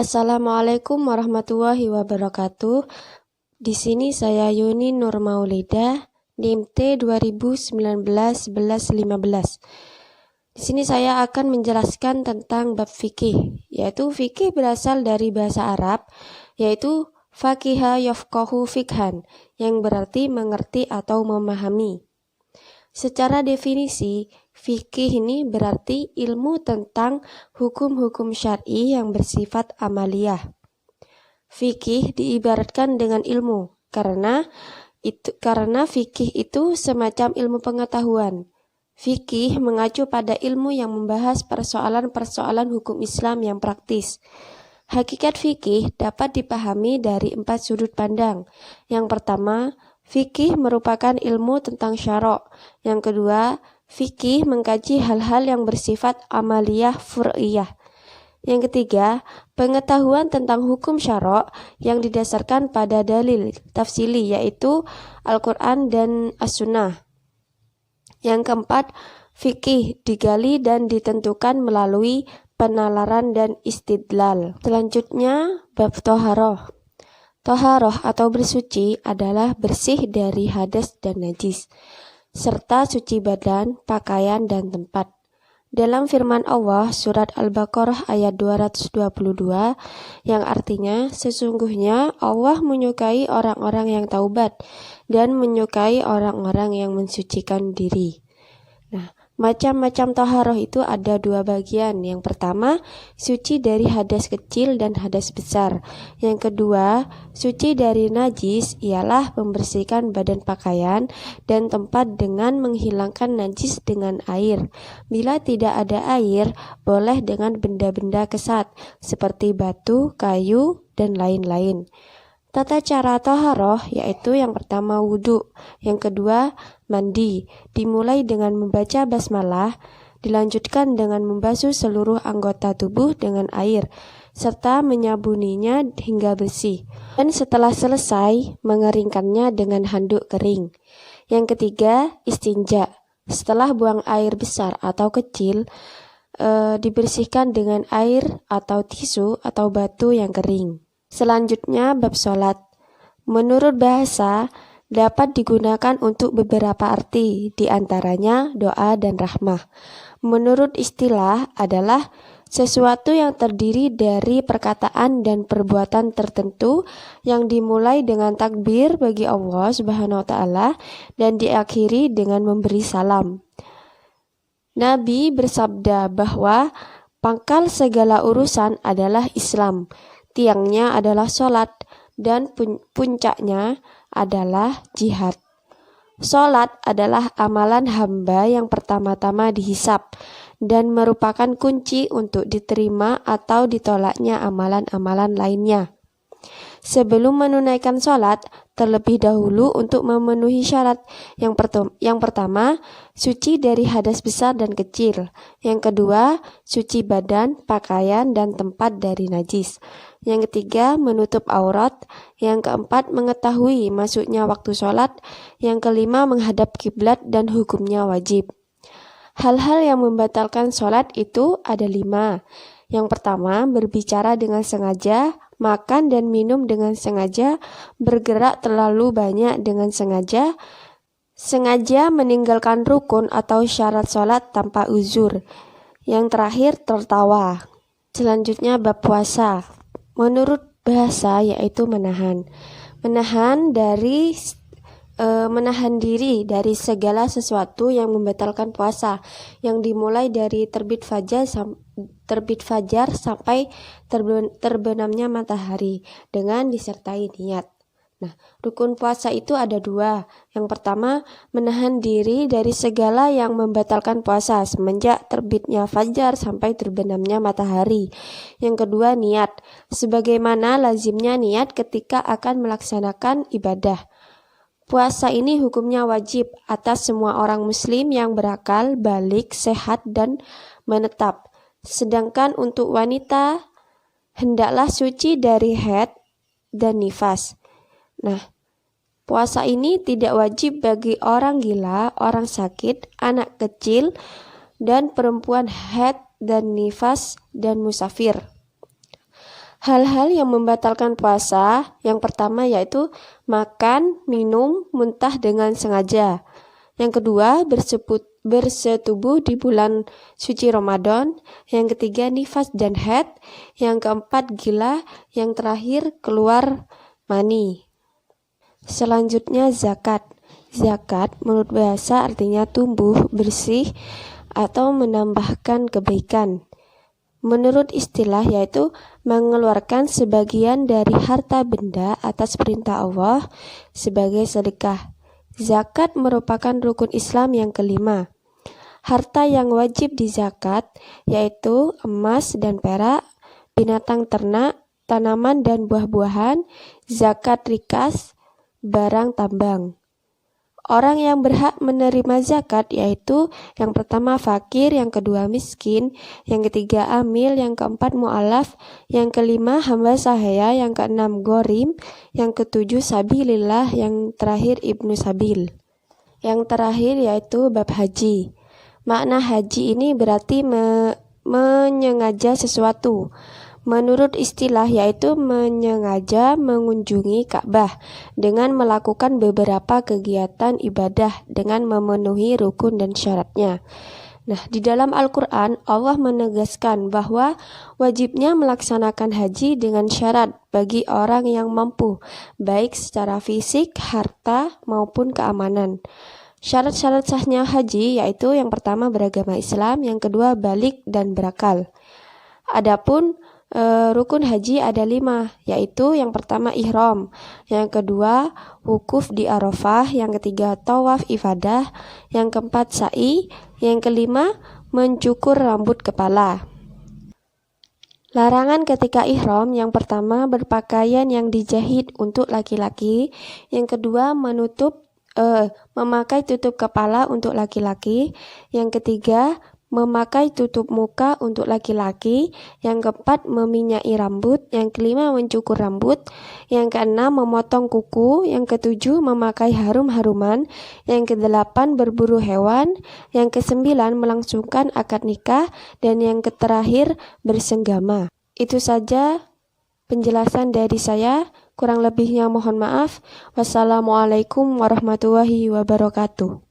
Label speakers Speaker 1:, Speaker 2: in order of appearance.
Speaker 1: Assalamualaikum warahmatullahi wabarakatuh. Di sini saya Yuni Nur Maulida, NIM T 2019-11-15. Di sini saya akan menjelaskan tentang bab fikih, yaitu fikih berasal dari bahasa Arab, yaitu faqiha yafqahu fikhan, yang berarti mengerti atau memahami. Secara definisi, fikih ini berarti ilmu tentang hukum-hukum syar'i yang bersifat amaliyah. Fikih diibaratkan dengan ilmu karena fikih itu semacam ilmu pengetahuan. Fikih mengacu pada ilmu yang membahas persoalan-persoalan hukum Islam yang praktis. Hakikat fikih dapat dipahami dari 4 sudut pandang. Yang pertama, fikih merupakan ilmu tentang syara'. Yang kedua, fikih mengkaji hal-hal yang bersifat amaliyah fur'iyah. Yang ketiga, pengetahuan tentang hukum syara' yang didasarkan pada dalil tafsili, yaitu Al-Quran dan As-Sunnah. Yang keempat, fikih digali dan ditentukan melalui penalaran dan istidlal. Selanjutnya, bab toharoh. Toharoh atau bersuci adalah bersih dari hadas dan najis, serta suci badan, pakaian, dan tempat. Dalam firman Allah surat Al-Baqarah ayat 222 yang artinya sesungguhnya Allah menyukai orang-orang yang taubat dan menyukai orang-orang yang mensucikan diri. Nah, macam-macam taharah itu ada 2 bagian. Yang pertama, suci dari hadas kecil dan hadas besar. Yang kedua, suci dari najis ialah membersihkan badan pakaian dan tempat dengan menghilangkan najis dengan air. Bila tidak ada air, boleh dengan benda-benda kesat seperti batu, kayu, dan lain-lain. Tata cara taharah yaitu yang pertama wudhu, yang kedua mandi, dimulai dengan membaca basmalah, dilanjutkan dengan membasuh seluruh anggota tubuh dengan air, serta menyabuninya hingga bersih, dan setelah selesai mengeringkannya dengan handuk kering. Yang ketiga istinja, setelah buang air besar atau kecil, dibersihkan dengan air atau tisu atau batu yang kering. Selanjutnya bab sholat. Menurut bahasa dapat digunakan untuk beberapa arti, diantaranya doa dan rahmah. Menurut istilah adalah sesuatu yang terdiri dari perkataan dan perbuatan tertentu yang dimulai dengan takbir bagi Allah Subhanahu wa Ta'ala dan diakhiri dengan memberi salam. Nabi bersabda bahwa pangkal segala urusan adalah Islam. Tiangnya adalah sholat dan puncaknya adalah jihad. Sholat adalah amalan hamba yang pertama-tama dihisab dan merupakan kunci untuk diterima atau ditolaknya amalan-amalan lainnya. Sebelum menunaikan sholat, terlebih dahulu untuk memenuhi syarat. Yang pertama, suci dari hadas besar dan kecil. Yang kedua, suci badan, pakaian, dan tempat dari najis. Yang ketiga, menutup aurat. Yang keempat, mengetahui masuknya waktu sholat. Yang kelima, menghadap kiblat dan hukumnya wajib. Hal-hal yang membatalkan sholat itu ada 5. Yang pertama, berbicara dengan sengaja, makan dan minum dengan sengaja, bergerak terlalu banyak dengan sengaja, sengaja meninggalkan rukun atau syarat sholat tanpa uzur. Yang terakhir, tertawa. Selanjutnya bab puasa. Menurut bahasa yaitu menahan diri dari segala sesuatu yang membatalkan puasa, yang dimulai dari terbit fajar sampai terbenamnya matahari dengan disertai niat. Nah, rukun puasa itu ada 2. Yang pertama, menahan diri dari segala yang membatalkan puasa semenjak terbitnya fajar sampai terbenamnya matahari. Yang kedua, niat, sebagaimana lazimnya niat ketika akan melaksanakan ibadah. Puasa ini hukumnya wajib atas semua orang muslim yang berakal, balik, sehat, dan menetap. Sedangkan untuk wanita, hendaklah suci dari haid dan nifas. Nah, puasa ini tidak wajib bagi orang gila, orang sakit, anak kecil, dan perempuan haid dan nifas dan musafir. Hal-hal yang membatalkan puasa, yang pertama yaitu makan, minum, muntah dengan sengaja. Yang kedua, bersetubuh di bulan suci Ramadan. Yang ketiga, nifas dan haid. Yang keempat, gila. Yang terakhir, keluar mani. Selanjutnya, zakat. Zakat menurut bahasa artinya tumbuh, bersih, atau menambahkan kebaikan. Menurut istilah yaitu mengeluarkan sebagian dari harta benda atas perintah Allah sebagai sedekah. Zakat merupakan rukun Islam yang kelima. Harta yang wajib dizakat yaitu emas dan perak, binatang ternak, tanaman dan buah-buahan, zakat rikas, barang tambang. Orang yang berhak menerima zakat yaitu yang pertama fakir, yang kedua miskin, yang ketiga amil, yang keempat mu'alaf, yang kelima hamba sahaya, yang keenam gorim, yang ketujuh sabilillah, yang terakhir ibnu sabil. Yang terakhir yaitu bab haji. Makna haji ini berarti menyengaja sesuatu. Menurut istilah yaitu menyengaja mengunjungi Ka'bah dengan melakukan beberapa kegiatan ibadah dengan memenuhi rukun dan syaratnya. Nah, di dalam Al-Quran Allah menegaskan bahwa wajibnya melaksanakan haji dengan syarat bagi orang yang mampu, baik secara fisik, harta, maupun keamanan. Syarat-syarat sahnya haji yaitu yang pertama beragama Islam, yang kedua balik dan berakal. Adapun rukun haji ada 5, yaitu yang pertama ihram, yang kedua wukuf di Arafah, yang ketiga tawaf ifadah, yang keempat sa'i, yang kelima mencukur rambut kepala. Larangan ketika ihram, yang pertama berpakaian yang dijahit untuk laki-laki, yang kedua memakai tutup kepala untuk laki-laki, yang ketiga memakai tutup muka untuk laki-laki, yang keempat meminyai rambut, yang kelima mencukur rambut, yang keenam memotong kuku, yang ketujuh memakai harum-haruman, yang kedelapan berburu hewan, yang kesembilan melangsungkan akad nikah, dan yang terakhir bersenggama. Itu saja penjelasan dari saya, kurang lebihnya mohon maaf. Wassalamualaikum warahmatullahi wabarakatuh.